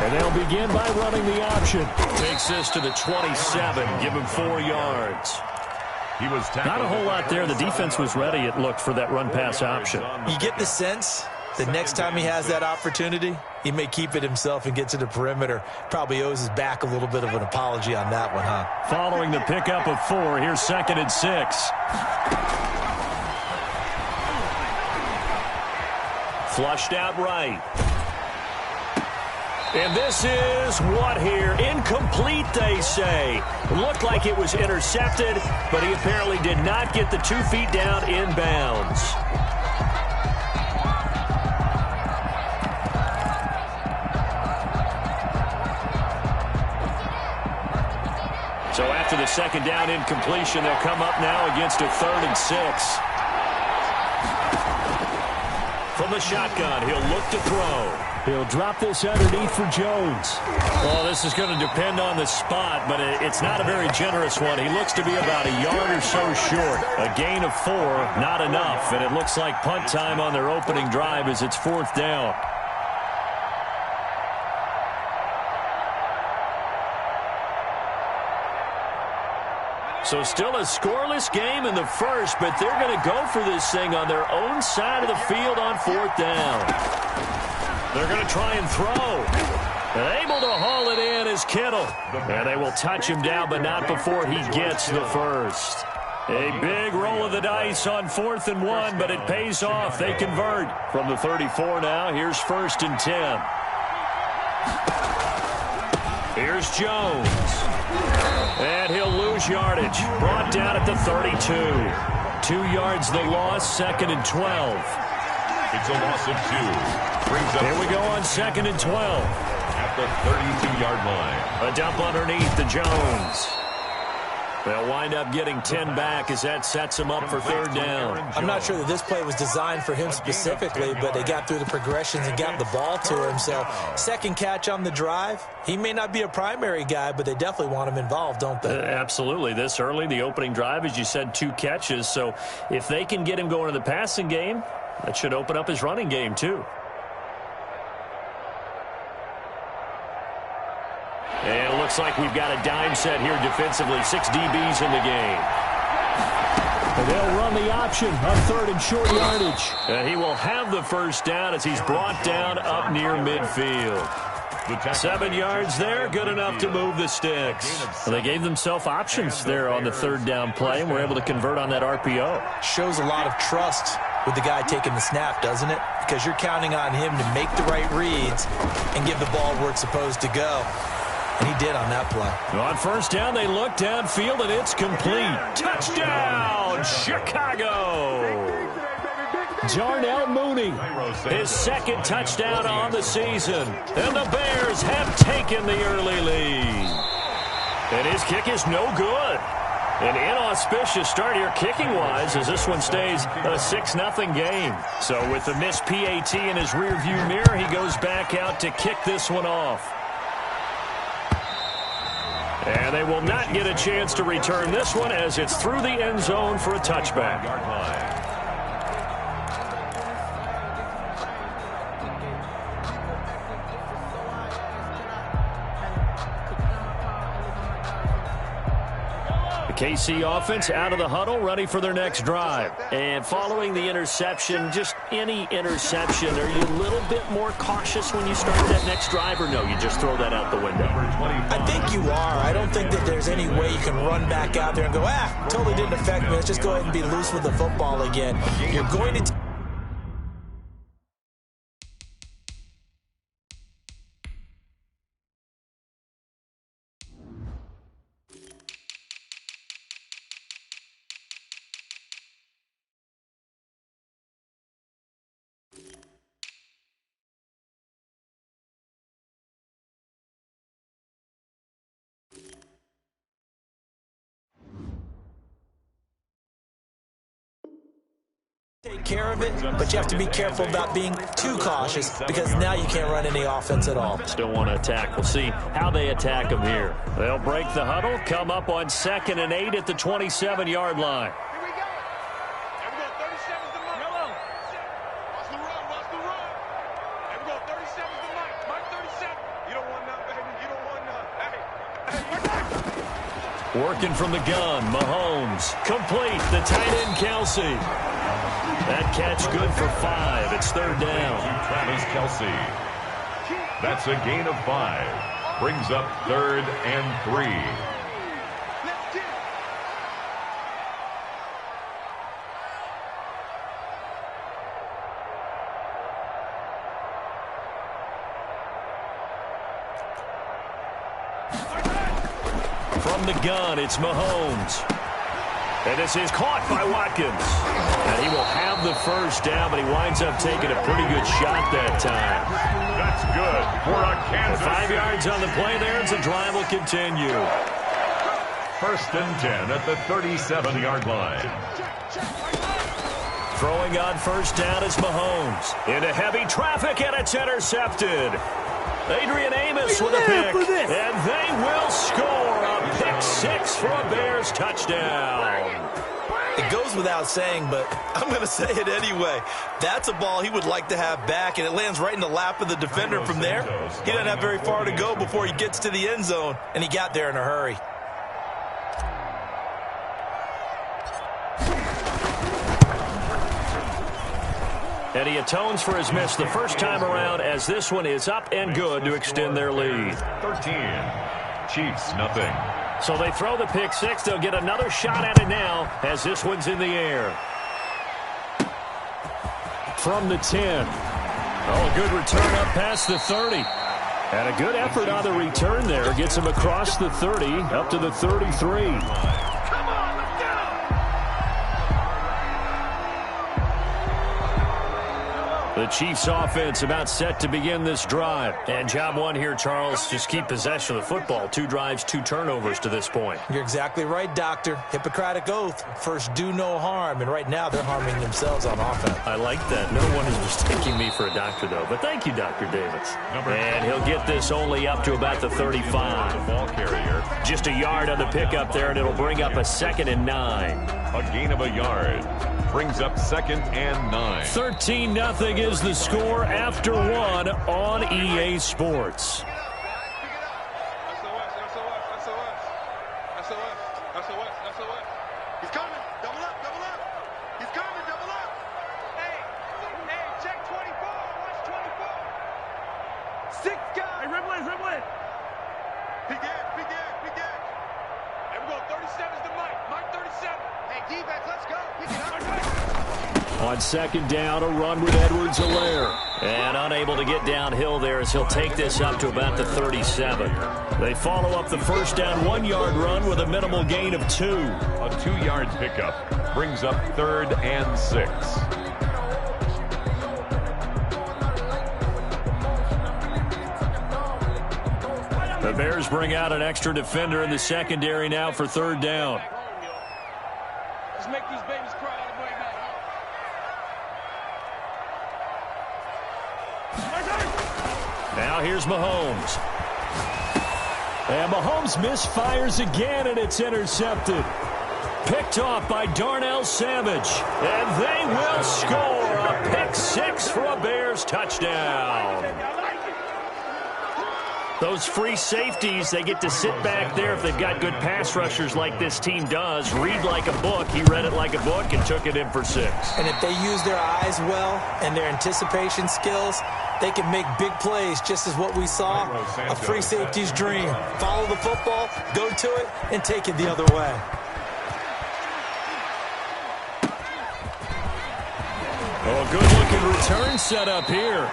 And they'll begin by running the option. Takes this to the 27. Give him 4 yards. Not a whole lot there. The defense was ready, it looked, for that run-pass option. You get the sense the next time he has that opportunity, he may keep it himself and get to the perimeter. Probably owes his back a little bit of an apology on that one, huh? Following the pickup of 4, here's 2nd and 6. Flushed out right. And this is what here? Incomplete, they say. Looked like it was intercepted, but he apparently did not get the 2 feet down inbounds. So after the 2nd down incompletion, they'll come up now against a 3rd and 6. From the shotgun, he'll look to throw. He'll drop this underneath for Jones. Well, this is going to depend on the spot, but it's not a very generous one. He looks to be about a yard or so short. A gain of 4, not enough, and it looks like punt time on their opening drive as it's 4th down. So still a scoreless game in the first, but they're going to go for this thing on their own side of the field on 4th down. They're going to try and throw. And able to haul it in is Kittle. And they will touch him down, but not before he gets the first. A big roll of the dice on 4th and 1, but it pays off. They convert. From the 34 now, here's 1st and 10. Here's Jones. And he'll lose yardage. Brought down at the 32. 2 yards the loss, 2nd and 12. It's a loss of 2. Here we go on 2nd and 12. At the 32-yard line. A dump underneath to Jones. They'll wind up getting 10 back as that sets him up for 3rd down. I'm not sure that this play was designed for him specifically, but they got through the progressions and got the ball to him. So 2nd catch on the drive. He may not be a primary guy, but they definitely want him involved, don't they? Absolutely. This early, the opening drive, as you said, 2 catches. So if they can get him going to the passing game, that should open up his running game too. And it looks like we've got a dime set here defensively. 6 DBs in the game. And they'll run the option on 3rd and short yardage. And he will have the first down as he's brought down up near midfield. 7 yards there, good enough to move the sticks. Well, they gave themselves options there on the 3rd down play, and were able to convert on that RPO. Shows a lot of trust with the guy taking the snap, doesn't it? Because you're counting on him to make the right reads and give the ball where it's supposed to go. And he did on that play. On 1st down, they look downfield, and it's complete. Touchdown, Chicago! Darnell Mooney, his 2nd touchdown on the season. And the Bears have taken the early lead. And his kick is no good. An inauspicious start here kicking-wise as this one stays a 6-0 game. So with the missed PAT in his rearview mirror, he goes back out to kick this one off. And they will not get a chance to return this one as it's through the end zone for a touchback. KC offense out of the huddle, ready for their next drive. And following the interception, just any interception, are you a little bit more cautious when you start that next drive, or no, you just throw that out the window? I think you are. I don't think that there's any way you can run back out there and go, totally didn't affect me. Let's just go ahead and be loose with the football again. You're going to... take care of it, but you have to be careful about being too cautious because now you can't run any offense at all. Still want to attack. We'll see how they attack them here. They'll break the huddle, come up on 2nd and 8 at the 27-yard line. Here we go. There we go. 37's the mark. Watch the run. Watch the run. There we go. 37's the mark. Mark 37. Working from the gun, Mahomes. Complete, the tight end, Kelsey. That catch good for 5. It's third down. Travis Kelsey. That's a gain of 5. Brings up 3rd and 3. From the gun, it's Mahomes. And this is caught by Watkins. And he will have the first down, but he winds up taking a pretty good shot that time. That's good for a Kansas 5 yards on the play there, and the drive will continue. 1st and 10 at the 37-yard line. Throwing on first down is Mahomes. Into heavy traffic, and it's intercepted. Adrian Amos with a pick, and they will score a pick 6 for a Bears touchdown. It goes without saying, but I'm going to say it anyway. That's a ball he would like to have back, and it lands right in the lap of the defender from there. He doesn't have very far to go before he gets to the end zone, and he got there in a hurry. And he atones for his miss the first time around, as this one is up and good to extend their lead. 13. Chiefs, nothing. So they throw the pick 6. They'll get another shot at it now as this one's in the air. From the 10. Oh, a good return up past the 30. And a good effort on the return there. Gets him across the 30 up to the 33. The Chiefs offense about set to begin this drive. And job one here, Charles, just keep possession of the football. 2 drives, 2 turnovers to this point. You're exactly right, Doctor. Hippocratic oath. First, do no harm. And right now, they're harming themselves on offense. I like that. No one is mistaking me for a doctor, though. But thank you, Dr. Davis. And he'll get this only up to about the 35. The ball carrier. Just a yard on the pickup there, and it'll bring up a 2nd and 9. A gain of a yard. Brings up 2nd and 9. 13-0 is the score after 1 on EA Sports. He's coming. Double up. He's coming. Double up. Hey, check 24. Watch 24. 6 guys. Hey, Rimland. Big edge. And we're going 37's the Mike 37. Hey, defense, let's go. On 2nd down, a run with Edwards-Helaire. And unable to get downhill there as he'll take this up to about the 37. They follow up the first down 1-yard run with a minimal gain of 2. A 2-yard pickup. Brings up 3rd and 6. The Bears bring out an extra defender in the secondary now for 3rd down. Let's make these babies cry all the way back. Now here's Mahomes. And Mahomes misfires again, and it's intercepted. Picked off by Darnell Savage. And they will score a pick 6 for a Bears touchdown. Those free safeties, they get to sit back there if they've got good pass rushers like this team does. Read like a book. He read it like a book and took it in for 6. And if they use their eyes well and their anticipation skills, they can make big plays, just as what we saw, a free safety's dream. Follow the football, go to it, and take it the other way. Oh, good-looking return set up here.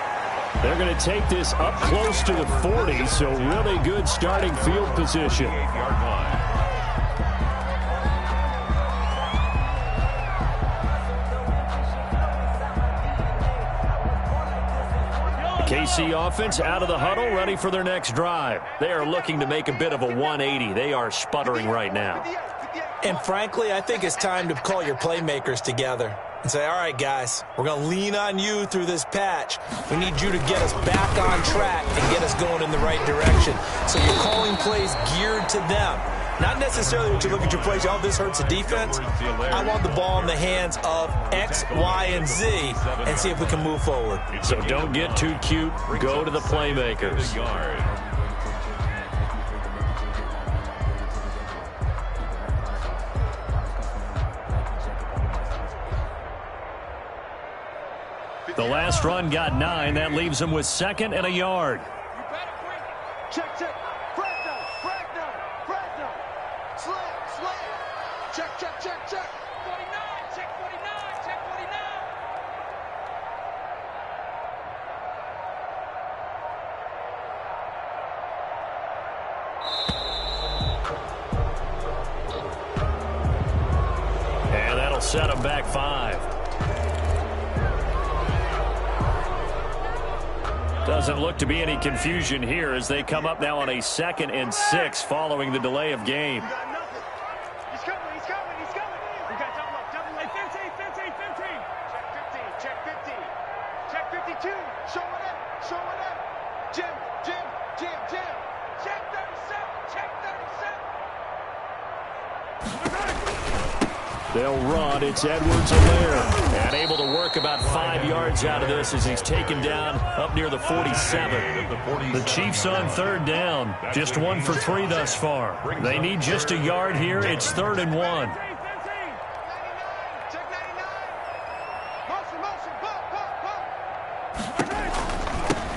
They're going to take this up close to the 40, so really good starting field position. 8-yard line. KC offense out of the huddle, ready for their next drive. They are looking to make a bit of a 180. They are sputtering right now. And frankly, I think it's time to call your playmakers together and say, all right, guys, we're going to lean on you through this patch. We need you to get us back on track and get us going in the right direction. So you're calling plays geared to them. Not necessarily that you look at your plays, oh, this hurts the defense. I want the ball in the hands of X, Y, and Z and see if we can move forward. So don't get too cute. Go to the playmakers. The last run got 9. That leaves him with 2nd and a yard. Check. Fragno. Slam. Check. 49. Check 49. Check 49. And that'll set him back 5. Doesn't look to be any confusion here as they come up now on a 2nd and 6 following the delay of game. He's coming. We got double. Hey, 15. Check 15. Check 52. Show it up. Jim. Check 37. They'll run. It's Edwards-Helaire. And able to work about 5 yards out of this as he's taken down up near the 47. The Chiefs on 3rd down. Just 1 for 3 thus far. They need just a yard here. It's 3rd and 1. Check 99. Motion.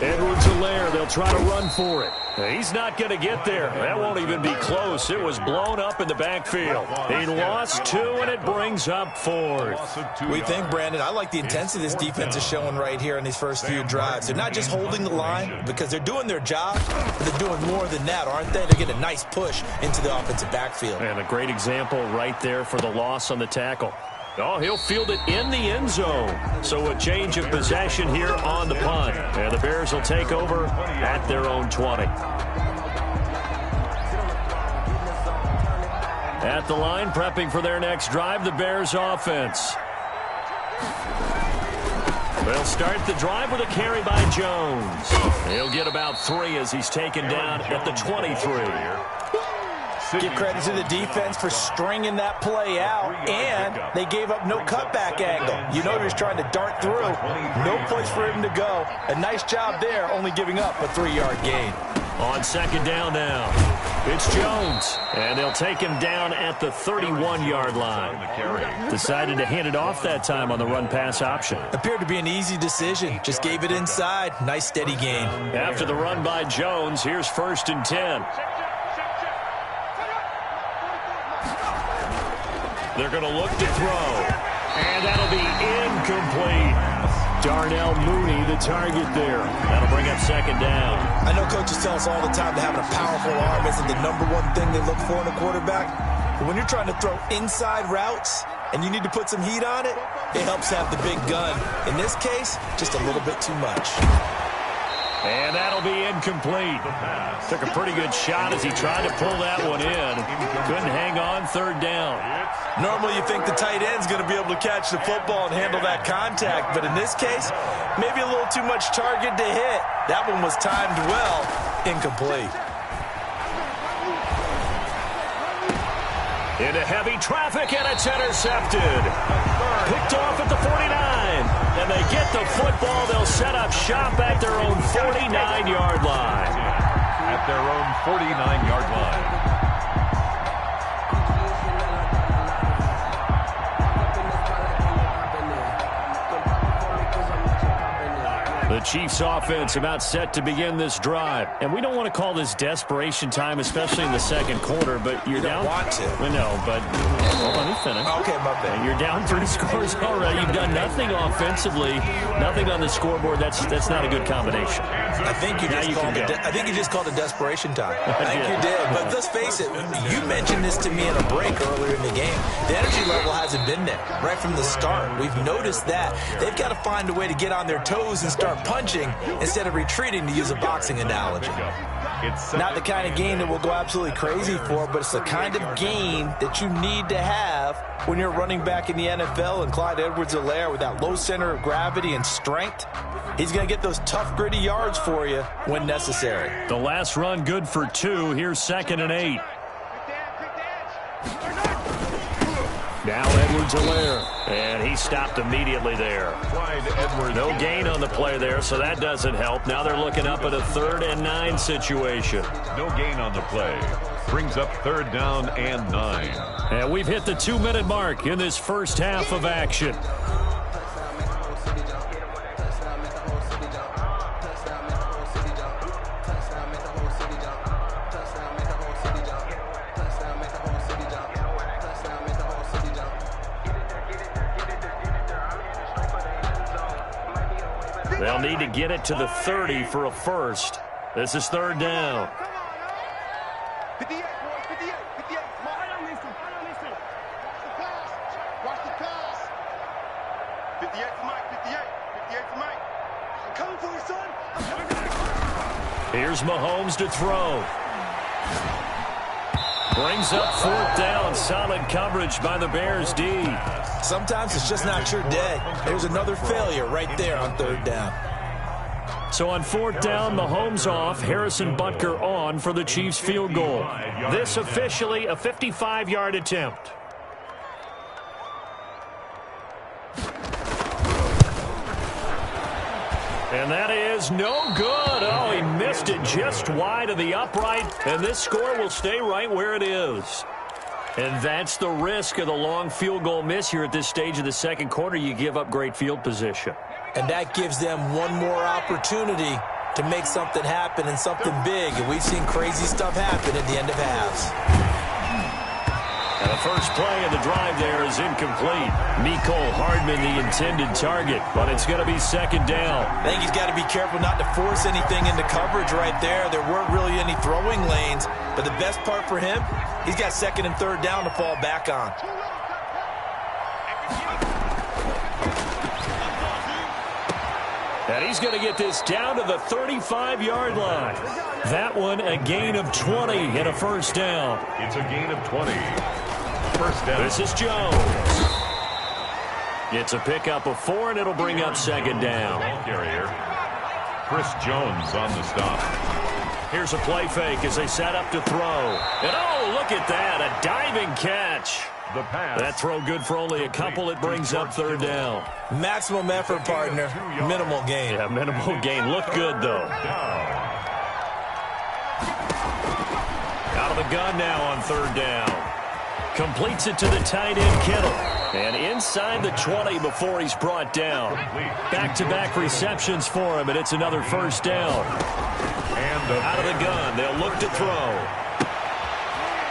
Edwards-Helaire, they'll try to run for it. He's not going to get there. That won't even be close. It was blown up in the backfield. He lost 2, and it brings up 4th. We think, Brandon, I like the intensity this defense is showing right here in these first few drives. They're not just holding the line because they're doing their job, but they're doing more than that, aren't they? They're getting a nice push into the offensive backfield. And a great example right there for the loss on the tackle. Oh, he'll field it in the end zone. So a change of possession here on the punt. And the Bears will take over at their own 20. At the line, prepping for their next drive, the Bears offense. They'll start the drive with a carry by Jones. He'll get about 3 as he's taken down at the 23. Give credit to the defense for stringing that play out, and they gave up no cutback angle. You know he was trying to dart through. No place for him to go. A nice job there, only giving up a 3-yard gain. On 2nd down now, it's Jones, and they'll take him down at the 31-yard line. Decided to hand it off that time on the run-pass option. Appeared to be an easy decision. Just gave it inside. Nice, steady gain. After the run by Jones, here's 1st and 10. They're going to look to throw, and that'll be incomplete. Darnell Mooney, the target there. That'll bring up 2nd down. I know coaches tell us all the time that having a powerful arm isn't the #1 thing they look for in a quarterback. But when you're trying to throw inside routes and you need to put some heat on it, it helps have the big gun. In this case, just a little bit too much. And that'll be incomplete. Took a pretty good shot as he tried to pull that one in. Couldn't hang on 3rd down. Normally you think the tight end's going to be able to catch the football and handle that contact, but in this case, maybe a little too much target to hit. That one was timed well, incomplete. Into heavy traffic, and it's intercepted. Picked off at the 49. And they get the football. They'll set up shop at their own 49-yard line. At their own 49-yard line. The Chiefs offense about set to begin this drive. And we don't want to call this desperation time, especially in the 2nd quarter, but you're down. Want to. No, but hold on, let me finish. Okay, my bad. You're down 3 scores already. You've done nothing offensively, nothing on the scoreboard. That's not a good combination. I think you just called it desperation time. I think you did. But let's face it, you mentioned this to me in a break earlier in the game. The energy level hasn't been there right from the start. We've noticed that. They've got to find a way to get on their toes and start punching instead of retreating, to use a boxing analogy. Not the kind of game that we'll go absolutely crazy for, but it's the kind of game that you need to have when you're running back in the NFL. And Clyde Edwards-Helaire, with that low center of gravity and strength, he's going to get those tough, gritty yards for you when necessary. The last run good for 2. Here's 2nd and 8. Now Edwards-Helaire, and he stopped immediately there. No gain on the play there, so that doesn't help. Now they're looking up at a 3rd and 9 situation. No gain on the play. Brings up 3rd down and 9. And we've hit the 2-minute mark in this first half of action. They'll need to get it to the 30 for a first. This is third down. 58, boys, 58, 58. I don't listen. Watch the pass. 58 to Mike, 58. 58 to Mike. I'm coming for you, son. I'm coming for you. Here's Mahomes to throw. Brings up fourth down. Solid coverage by the Bears D. Sometimes it's just not your day. There's another failure right there on third down. So on fourth down, Mahomes off, Harrison Butker on for the Chiefs field goal. This officially a 55-yard attempt. And that is no good. Oh, he missed it just wide of the upright, and this score will stay right where it is. And that's the risk of the long field goal miss here at this stage of the second quarter. You give up great field position. And that gives them one more opportunity to make something happen and something big. And we've seen crazy stuff happen at the end of halves. And the first play of the drive there is incomplete. Mecole Hardman, the intended target, but it's going to be second down. I think he's got to be careful not to force anything into coverage right there. There weren't really any throwing lanes, but the best part for him, he's got second and third down to fall back on. And he's going to get this down to the 35-yard line. That one a gain of 20 and a first down. It's a gain of 20. First down. This is Jones. It's a pickup of 4, and it'll bring up second down. Ball carrier. Chris Jones on the stop. Here's a play fake as they set up to throw. And oh, look at that, a diving catch. The pass. That throw good for only a couple. It brings up third down. Maximum effort, partner. Minimal gain. Yeah, minimal gain. Looked good, though. Out of the gun now on third down. Completes it to the tight end, Kittle. And inside the 20 before he's brought down. Back-to-back receptions for him, and it's another first down. And out of the gun, they'll look to throw.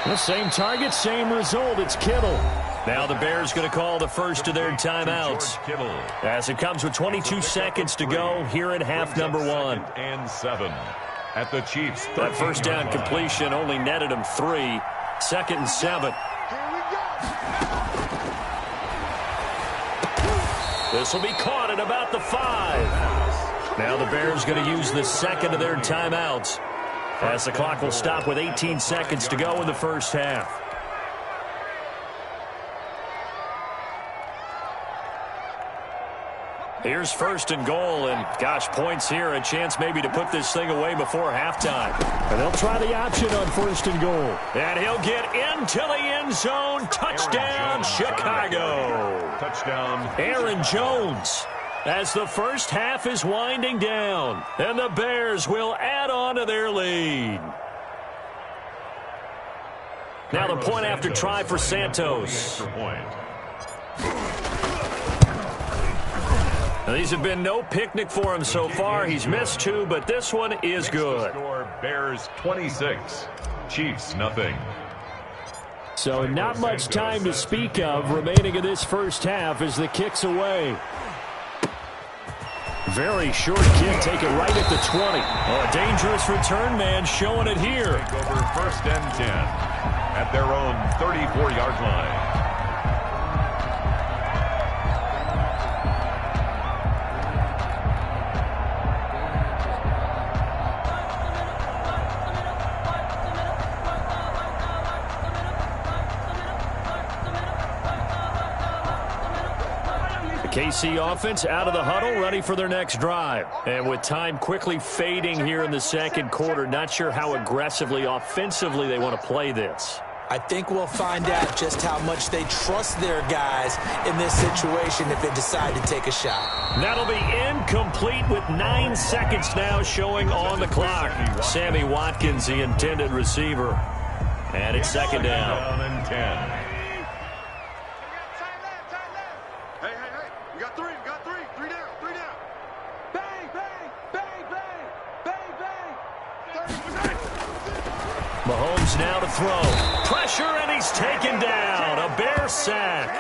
The same target, same result. It's Kittle. Now the Bears going to call the first of their timeouts. As it comes with 22 seconds to go here at half number 1. And 7 at the Chiefs. That first down completion only netted him 3. Second and 7. This will be caught at about the 5. Now the Bears going to use the second of their timeouts, as the clock will stop with 18 seconds to go in the first half. Here's first and goal, and gosh, points here, a chance maybe to put this thing away before halftime. And they'll try the option on first and goal. And he'll get into the end zone. Touchdown, Chicago. Touchdown, Aaron Jones. As the first half is winding down, and the Bears will add on to their lead. Now the point after try for Santos. Now, these have been no picnic for him so far. He's missed 2, but this one is good. Score, Bears 26, Chiefs nothing. So not much time to speak of remaining in this first half as the kick's away. Very short kick, take it right at the 20. Oh, a dangerous return man showing it here. Take over first and 10 at their own 34-yard line. KC offense out of the huddle, ready for their next drive. And with time quickly fading here in the second quarter, not sure how aggressively, offensively they want to play this. I think we'll find out just how much they trust their guys in this situation if they decide to take a shot. That'll be incomplete with 9 seconds now showing on the clock. Sammy Watkins, the intended receiver. And it's second down. And 10. Mahomes now to throw. Pressure, and he's taken down. A Bear sack.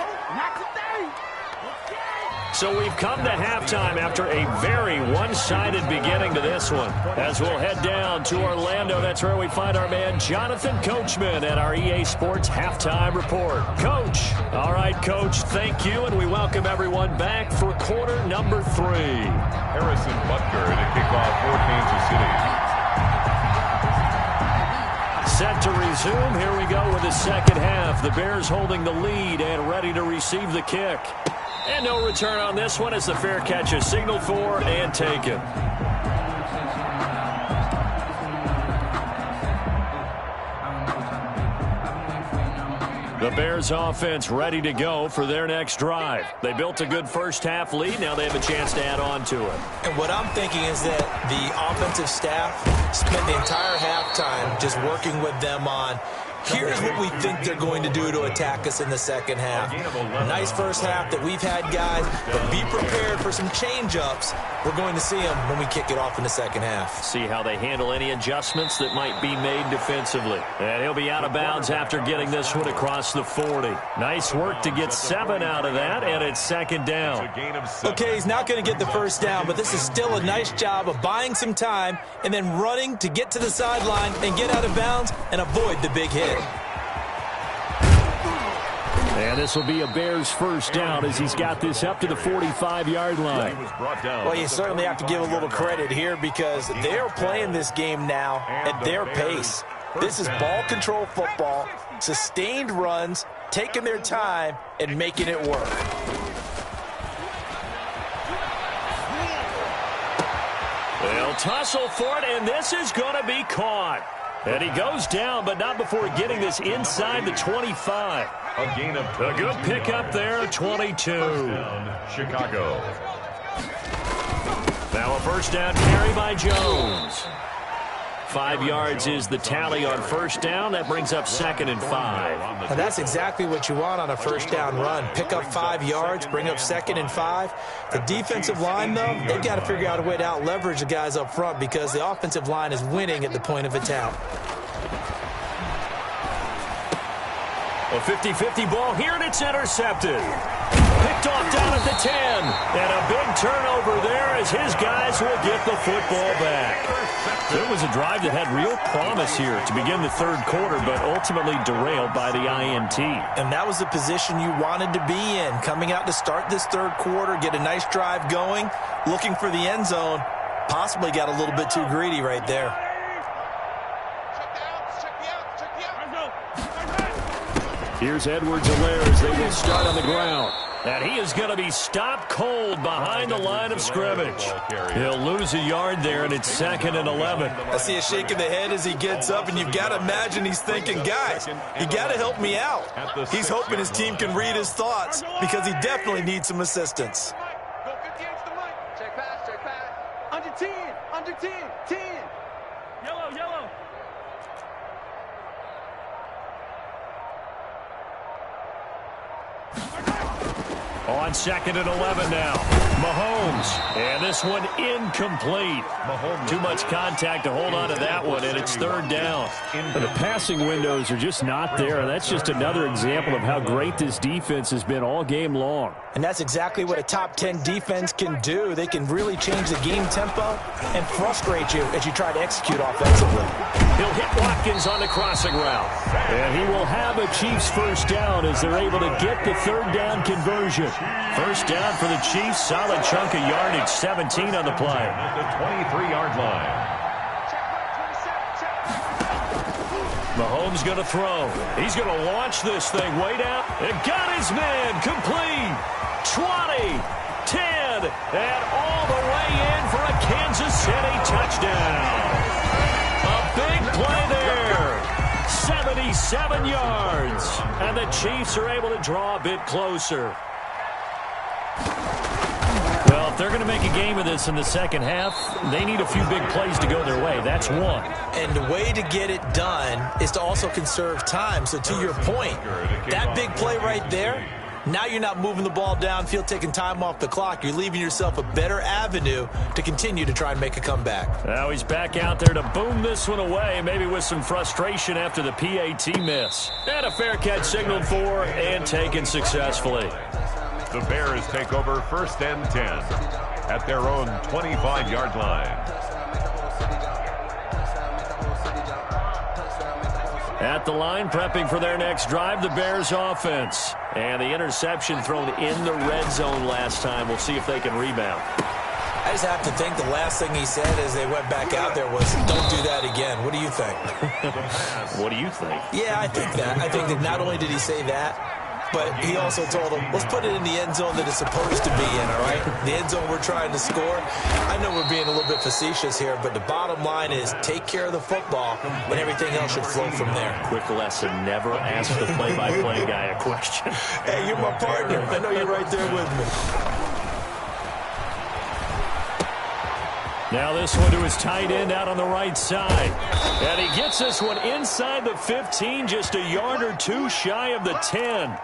So we've come to halftime after a very one-sided beginning to this one. As we'll head down to Orlando, that's where we find our man Jonathan Coachman at our EA Sports Halftime Report. Coach. All right, Coach, thank you, and we welcome everyone back for quarter number 3. Harrison Butker to kick off for Kansas City. Set to resume. Here we go with the second half. The Bears holding the lead and ready to receive the kick. And no return on this one as the fair catch is signaled for and taken. The Bears offense ready to go for their next drive. They built a good first half lead. Now they have a chance to add on to it. And what I'm thinking is that the offensive staff spent the entire halftime just working with them on, here's what we think they're going to do to attack us in the second half. Nice first half that we've had, guys, but be prepared for some change-ups. We're going to see them when we kick it off in the second half. See how they handle any adjustments that might be made defensively. And he'll be out of bounds after getting this one across the 40. Nice work to get 7 out of that, and it's second down. Okay, he's not going to get the first down, but this is still a nice job of buying some time and then running to get to the sideline and get out of bounds and avoid the big hit. And this will be a Bears first down as he's got this up to the 45-yard line. Well, you certainly have to give a little credit here because they're playing this game now at their pace. This is ball control football, sustained runs, taking their time, and making it work. They'll tussle for it, and this is going to be caught. And he goes down, but not before getting this inside the 25. A gain of a good pickup there, 22. Chicago. Now a first down carry by Jones. 5 yards is the tally on first down. That brings up 2nd and 5. Well, that's exactly what you want on a first down run. Pick up 5 yards, bring up 2nd and 5. The defensive line, though, they've got to figure out a way to out-leverage the guys up front because the offensive line is winning at the point of attack. A 50-50 ball here, and it's intercepted. Picked off down at the 10. And a big turnover there as his guys will get the football back. It was a drive that had real promise here to begin the third quarter, but ultimately derailed by the INT. And that was the position you wanted to be in. Coming out to start this third quarter, get a nice drive going, looking for the end zone. Possibly got a little bit too greedy right there. Here's Edwards-Helaire as they will start on the ground. And he is going to be stopped cold behind the line of scrimmage. He'll lose a yard there, and it's 2nd and 11. I see a shake of the head as he gets up, and you've got to imagine he's thinking, guys, you got to help me out. He's hoping his team can read his thoughts because he definitely needs some assistance. Go 50 extra money. Check pass. Under 10, under 10, 10. Yellow. On 2nd and 11 now. Mahomes. And this one incomplete. Too much contact to hold on to that one, and it's 3rd down. And the passing windows are just not there. That's just another example of how great this defense has been all game long. And that's exactly what a top 10 defense can do. They can really change the game tempo and frustrate you as you try to execute offensively. He'll hit Watkins on the crossing route. And he will have a Chiefs first down as they're able to get the 3rd down conversion. First down for the Chiefs. Solid chunk of yardage, 17 on the play. At the 23-yard line. Mahomes going to throw. He's going to launch this thing way down. And got his man complete. 20, 10, and all the way in for a Kansas City touchdown. A big play there. 77 yards. And the Chiefs are able to draw a bit closer. Well, if they're going to make a game of this in the second half, they need a few big plays to go their way. That's one. And the way to get it done is to also conserve time. So to your point, that big play right there, now you're not moving the ball downfield, taking time off the clock. You're leaving yourself a better avenue to continue to try and make a comeback. Now he's back out there to boom this one away, maybe with some frustration after the PAT miss. And a fair catch signaled for and taken successfully. The Bears take over 1st and 10 at their own 25-yard line. At the line, prepping for their next drive, the Bears offense. And the interception thrown in the red zone last time. We'll see if they can rebound. I just have to think the last thing he said as they went back out there was, don't do that again. What do you think? What do you think? Yeah, I think that. I think that not only did he say that, but he also told them, let's put it in the end zone that it's supposed to be in, all right? The end zone we're trying to score. I know we're being a little bit facetious here, but the bottom line is take care of the football, and everything else should flow from there. Quick lesson, never ask the play-by-play guy a question. Hey, you're my partner. I know you're right there with me. Now this one to his tight end out on the right side. And he gets this one inside the 15, just a yard or two shy of the 10.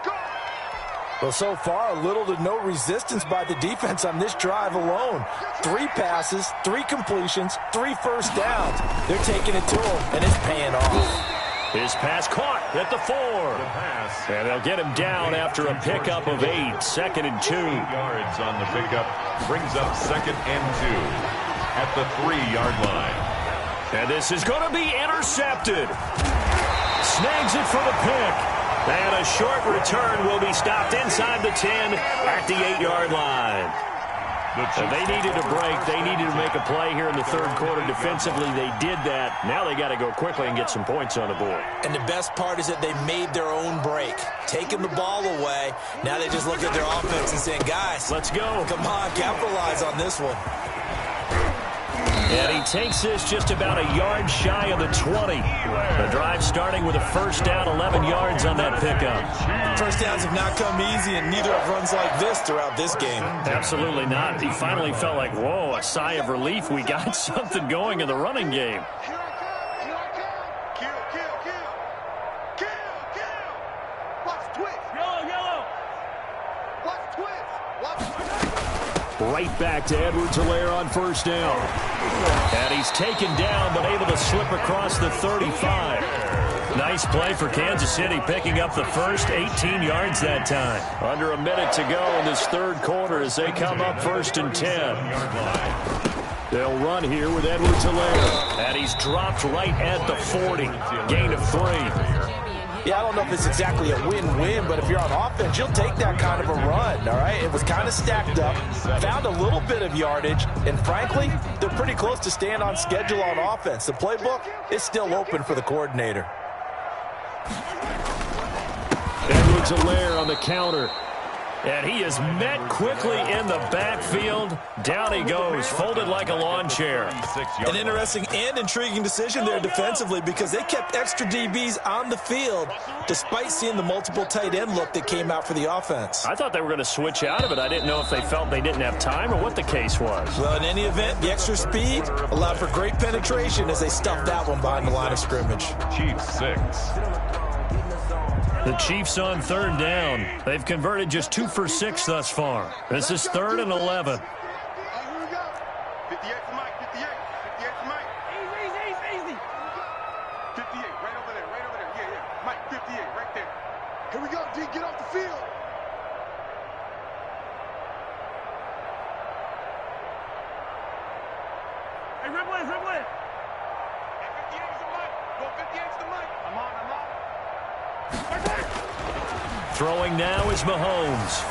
Well, so far, little to no resistance by the defense on this drive alone. 3 passes, 3 completions, 3 first downs. They're taking it to him, and it's paying off. His pass caught at the 4. And they'll get him down after a pickup of 8. 2nd and 2. 8 yards on the pickup brings up 2nd and 2. At the 3-yard line. And this is going to be intercepted. Snags it for the pick. And a short return will be stopped inside the 10 at the 8-yard line. And they needed a break. They needed to make a play here in the 3rd quarter. Defensively, they did that. Now they got to go quickly and get some points on the board. And the best part is that they made their own break. Taking the ball away. Now they just look at their offense and saying, guys, let's go. Come on, capitalize on this one. And he takes this just about a yard shy of the 20. The drive starting with a first down, 11 yards on that pickup. First downs have not come easy, and neither have runs like this throughout this game. Absolutely not. He finally felt like, whoa, a sigh of relief. We got something going in the running game. Right back to Edwards-Helaire on first down. And he's taken down, but able to slip across the 35. Nice play for Kansas City, picking up the first, 18 yards that time. Under a minute to go in this 3rd quarter as they come up 1st and 10. They'll run here with Edwards-Helaire. And he's dropped right at the 40. Gain of 3. Yeah, I don't know if it's exactly a win-win, but if you're on offense, you'll take that kind of a run, all right? It was kind of stacked up, found a little bit of yardage, and frankly, they're pretty close to staying on schedule on offense. The playbook is still open for the coordinator. Edwards-Helaire on the counter. And he is met quickly in the backfield. Down he goes, folded like a lawn chair. An interesting and intriguing decision there defensively because they kept extra DBs on the field despite seeing the multiple tight end look that came out for the offense. I thought they were going to switch out of it. I didn't know if they felt they didn't have time or what the case was. Well, in any event, the extra speed allowed for great penetration as they stuffed that one behind the line of scrimmage. Chiefs 6. The Chiefs on 3rd down. They've converted just 2 for 6 thus far. This is 3rd and 11. 58 for Mike, 58 for Mike. Easy. 58, right over there. Yeah. Mike, 58, right there. Here we go, D, get off the field. Hey, Ripley. Hey, 58 is the Mike. Go 58 is the Mike. I'm on. Throwing now is Mahomes.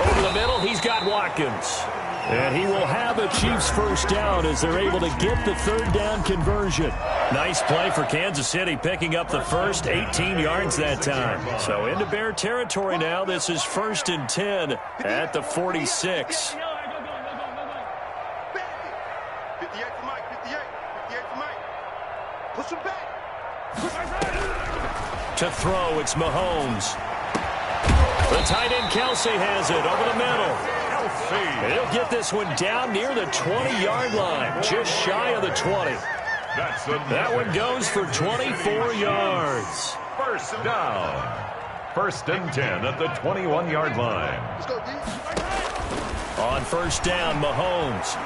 Over the middle, he's got Watkins. And he will have a Chiefs first down as they're able to get the 3rd down conversion. Nice play for Kansas City, picking up the first, 18 yards that time. So into Bear territory now. This is 1st and 10 at the 46. 58 for Mike, 58 for Mike. Push him back. To throw, it's Mahomes. The tight end Kelsey has it over the middle. He'll get this one down near the 20-yard line, just shy of the 20. That one goes for 24 yards. First down. 1st and 10 at the 21-yard line. Let's go, D. On first down, Mahomes.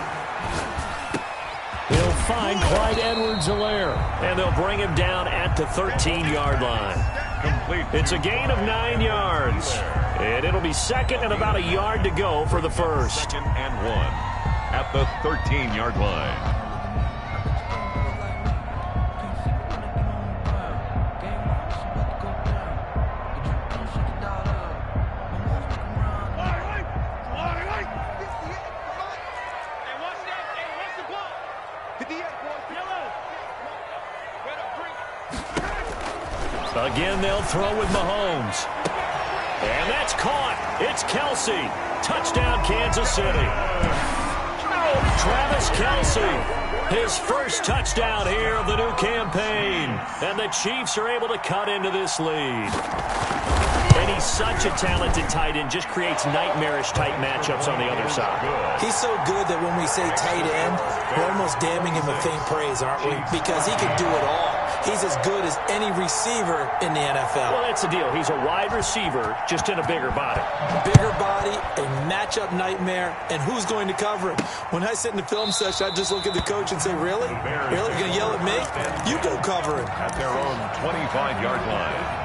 He'll find Clyde Edwards-Helaire, and they'll bring him down at the 13-yard line. Complete. It's a gain of 9 yards. And it'll be second and about a yard to go for the first. Second and 1 at the 13-yard line. Again, they'll throw with Mahomes. And that's caught. It's Kelsey. Touchdown, Kansas City. Travis Kelsey, his first touchdown here of the new campaign. And the Chiefs are able to cut into this lead. And he's such a talented tight end, just creates nightmarish-type matchups on the other side. He's so good that when we say tight end, we're almost damning him with faint praise, aren't we? Because he can do it all. He's as good as any receiver in the NFL. Well, that's the deal. He's a wide receiver, just in a bigger body. Bigger body, a matchup nightmare, and who's going to cover him? When I sit in the film session, I just look at the coach and say, really? Really? You're going to yell at me? You go cover him. At their own 25-yard line.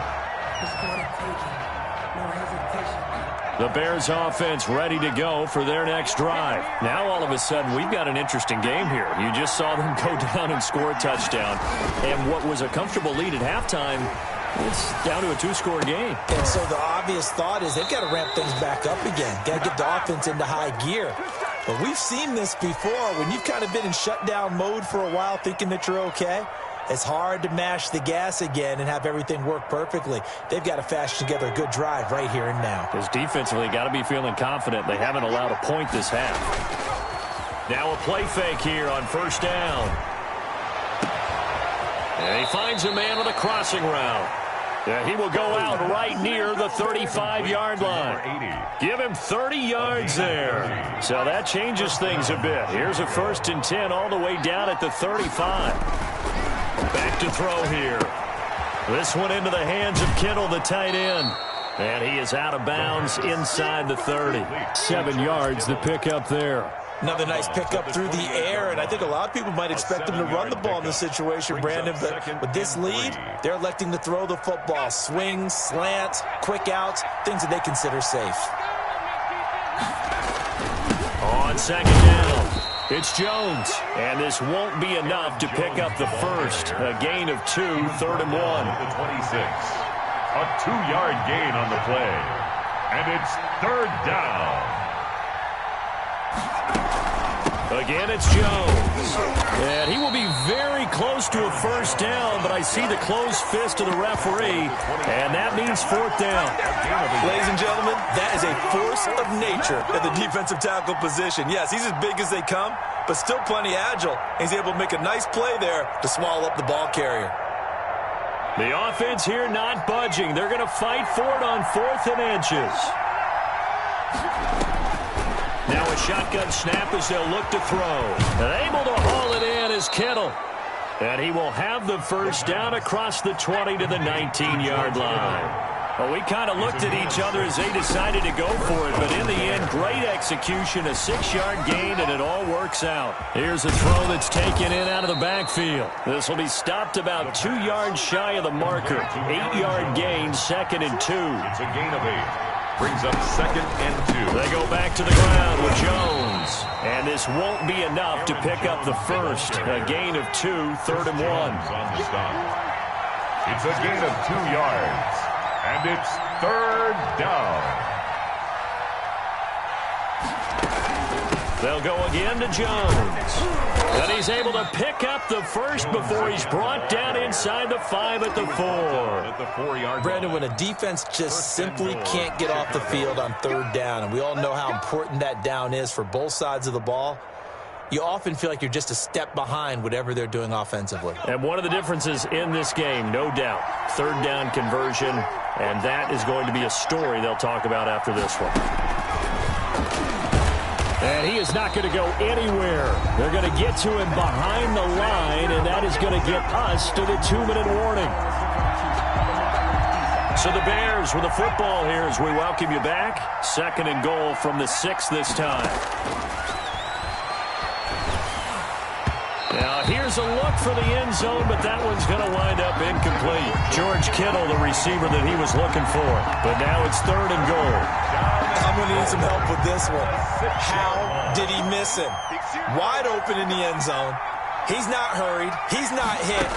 The Bears offense ready to go for their next drive. Now all of a sudden we've got an interesting game here. You just saw them go down and score a touchdown. And what was a comfortable lead at halftime, it's down to a two-score game. And so the obvious thought is they've got to ramp things back up again. Got to get the offense into high gear. But we've seen this before. When you've kind of been in shutdown mode for a while thinking that you're okay, it's hard to mash the gas again and have everything work perfectly. They've got to fashion together a good drive right here and now. Because defensively, got to be feeling confident. They haven't allowed a point this half. Now a play fake here on first down. And he finds a man with a crossing route. Yeah, he will go out right near the 35-yard line. Give him 30 yards there. So that changes things a bit. Here's a 1st and 10 all the way down at the 35. Back to throw here. This one into the hands of Kittle, the tight end. And he is out of bounds inside the 30. 7 yards the pickup there. Another nice pickup through the air, and I think a lot of people might expect him to run the ball in this situation, Brandon, but with this lead, they're electing to throw the football. Swings, slants, quick outs, things that they consider safe. On second down, it's Jones, and this won't be enough to pick up the first. A gain of 2, 3rd and 1. The 26. A 2-yard gain on the play. And it's 3rd down. Again, it's Jones. And he will be very close to a first down, but I see the closed fist of the referee, and that means 4th down. Ladies and gentlemen, that is a force of nature at the defensive tackle position. Yes, he's as big as they come, but still plenty agile. He's able to make a nice play there to swallow up the ball carrier. The offense here not budging. They're going to fight for it on 4th and inches. Now a shotgun snap as they'll look to throw. And able to haul it in is Kittle. And he will have the first down across the 20 to the 19-yard line. Well, we kind of looked at each other as they decided to go for it, but in the end, great execution, a 6-yard gain, and it all works out. Here's a throw that's taken in out of the backfield. This will be stopped about 2 yards shy of the marker. 8-yard gain, 2nd and 2. It's a gain of 8. Brings up 2nd and 2. They go back to the ground with Jones. And this won't be enough to pick up the first. A gain of 2, 3rd and 1. On the stop. It's a gain of 2 yards. And it's 3rd down. They'll go again to Jones. And he's able to pick up the first before he's brought down inside the 5 at the 4. At the 4-yard Brandon, when a defense just simply can't get off the field on 3rd down, and we all know how important that down is for both sides of the ball, you often feel like you're just a step behind whatever they're doing offensively. And one of the differences in this game, no doubt, 3rd down conversion, and that is going to be a story they'll talk about after this one. And he is not going to go anywhere. They're going to get to him behind the line, and that is going to get us to the 2-minute warning. So the Bears with the football here as we welcome you back. 2nd and goal from the 6 this time. Now here's a look for the end zone, but that one's going to wind up incomplete. George Kittle, the receiver that he was looking for. But now it's 3rd and goal. I'm going to need some help with this one. How did he miss him? Wide open in the end zone. He's not hurried. He's not hit.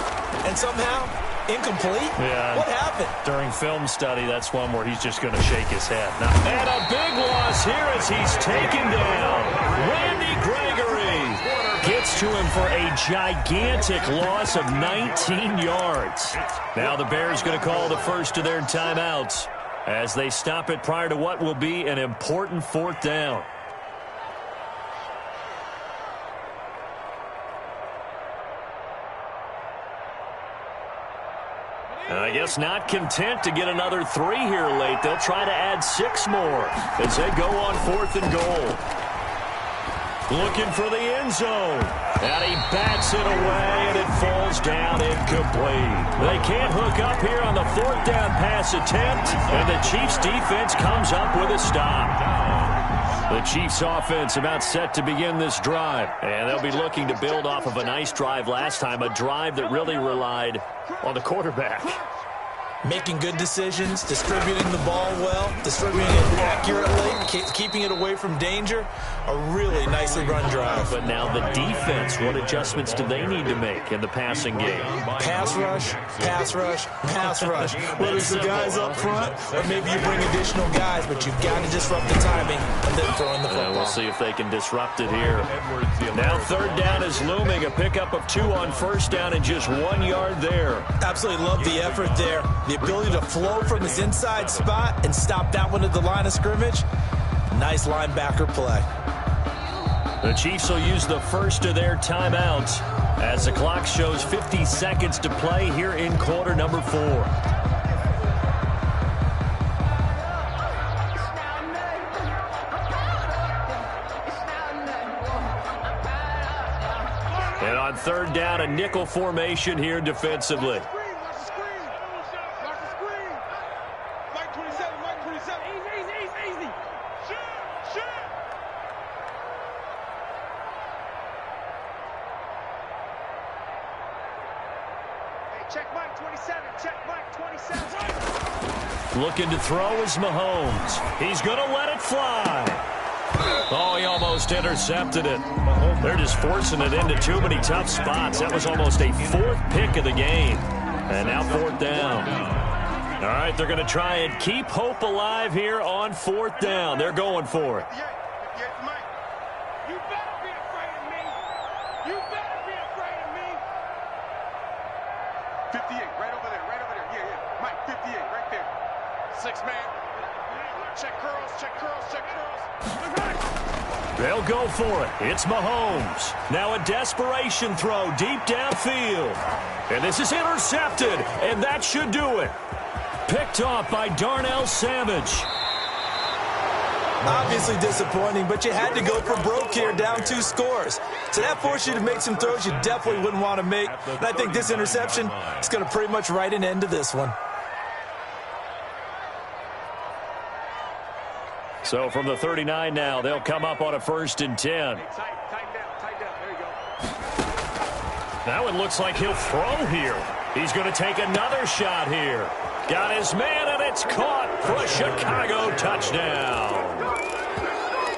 And somehow, incomplete? Yeah. What happened? During film study, that's one where he's just going to shake his head. Now, and a big loss here as he's taken down. Randy Gregory gets to him for a gigantic loss of 19 yards. Now the Bears going to call the first of their timeouts as they stop it prior to what will be an important 4th down. And I guess not content to get another 3 here late. They'll try to add 6 more as they go on 4th and goal. Looking for the end zone. And he bats it away, and it falls down incomplete. They can't hook up here on the 4th down pass attempt, and the Chiefs defense comes up with a stop. The Chiefs offense about set to begin this drive, and they'll be looking to build off of a nice drive last time, a drive that really relied on the quarterback. Making good decisions, distributing the ball well, distributing it accurately, keeping it away from danger. A really nicely run drive. But now the defense, what adjustments do they need to make in the passing game? Pass rush, pass rush, pass rush. Whether it's the guys up front or maybe you bring additional guys, but you've got to disrupt the timing and then throw in the football. We'll see if they can disrupt it here. Now 3rd down is looming. A pickup of 2 on 1st down and just 1 yard there. Absolutely love the effort there. The ability to flow from his inside spot and stop that one at the line of scrimmage. Nice linebacker play. The Chiefs will use the first of their timeouts as the clock shows 50 seconds to play here in quarter number 4. And on 3rd down, a nickel formation here defensively. Looking to throw is Mahomes. He's going to let it fly. Oh, he almost intercepted it. They're just forcing it into too many tough spots. That was almost a 4th pick of the game. And now 4th down. All right, they're going to try and keep hope alive here on 4th down. They're going for it. You better be afraid of me. You better be afraid of me. 58, right over there, right over there. Yeah. Mike, 58, right there. 6 man. Check curls, check curls, check curls. They'll go for it. It's Mahomes. Now a desperation throw deep downfield. And this is intercepted, and that should do it. Picked off by Darnell Savage. Obviously disappointing, but you had to go for broke here, down 2 scores. So that forced you to make some throws you definitely wouldn't want to make. And I think this interception is going to pretty much write an end to this one. So from the 39 now, they'll come up on a 1st and 10. Tighten down. There you go. That one looks like he'll throw here. He's going to take another shot here. Got his man, and it's caught for a Chicago touchdown.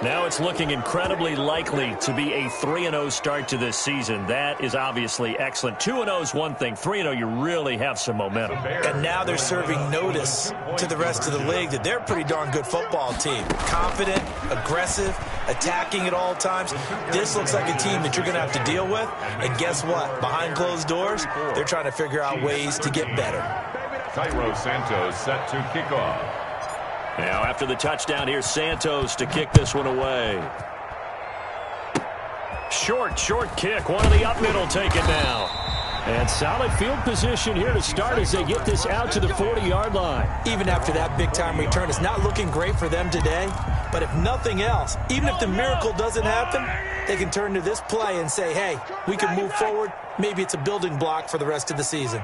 Now it's looking incredibly likely to be a 3-0 start to this season. That is obviously excellent. 2-0 is one thing. 3-0, you really have some momentum. And now they're serving notice to the rest of the league that they're a pretty darn good football team. Confident, aggressive, attacking at all times. This looks like a team that you're going to have to deal with. And guess what? Behind closed doors, they're trying to figure out ways to get better. Cairo Santos set to kick off. Now after the touchdown, here's Santos to kick this one away. Short kick. One of the up middle taken now. And solid field position here to start as they get this out to the 40-yard line. Even after that big-time return, it's not looking great for them today. But if nothing else, even if the miracle doesn't happen, they can turn to this play and say, hey, we can move forward. Maybe it's a building block for the rest of the season.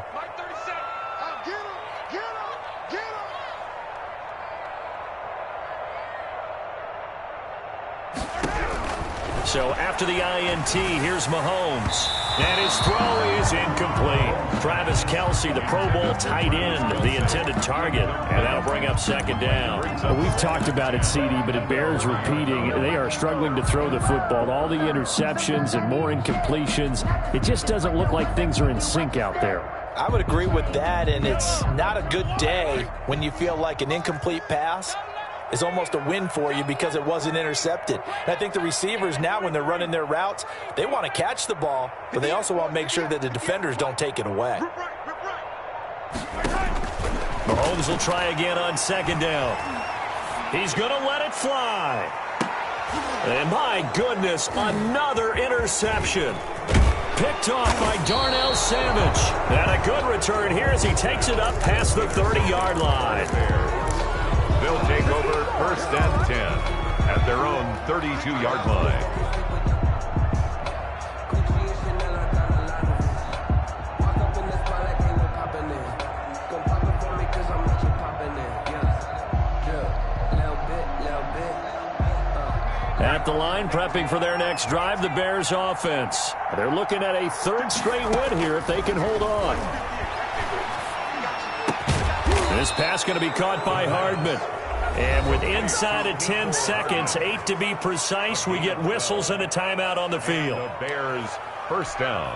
So after the INT, here's Mahomes. And his throw is incomplete. Travis Kelce, the Pro Bowl tight end, the intended target. And that'll bring up second down. Well, we've talked about it, CD, but it bears repeating. They are struggling to throw the football. All the interceptions and more incompletions. It just doesn't look like things are in sync out there. I would agree with that, and it's not a good day when you feel like an incomplete pass is almost a win for you because it wasn't intercepted. And I think the receivers now, when they're running their routes, they want to catch the ball, but they also want to make sure that the defenders don't take it away. Mahomes will try again on second down. He's going to let it fly. And my goodness, another interception. Picked off by Darnell Savage. And a good return here as he takes it up past the 30-yard line. They'll take over first and 10 at their own 32-yard line. At the line, prepping for their next drive, the Bears offense. They're looking at a third straight win here if they can hold on. This pass going to be caught by Hardman. And with inside of 10 seconds, 8 to be precise, we get whistles and a timeout on the field. The Bears first down.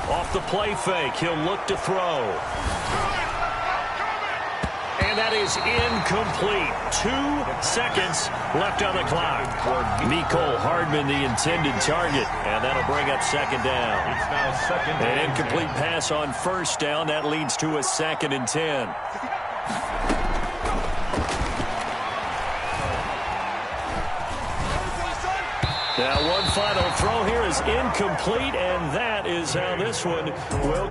Off the play fake, he'll look to throw. And that is incomplete. 2 seconds left on the clock. Mecole Hardman, the intended target. And that'll bring up second down. It's now second An and incomplete 10. pass on first down. That leads to a 2nd and 10. Now one final throw here is incomplete, and that is how this one will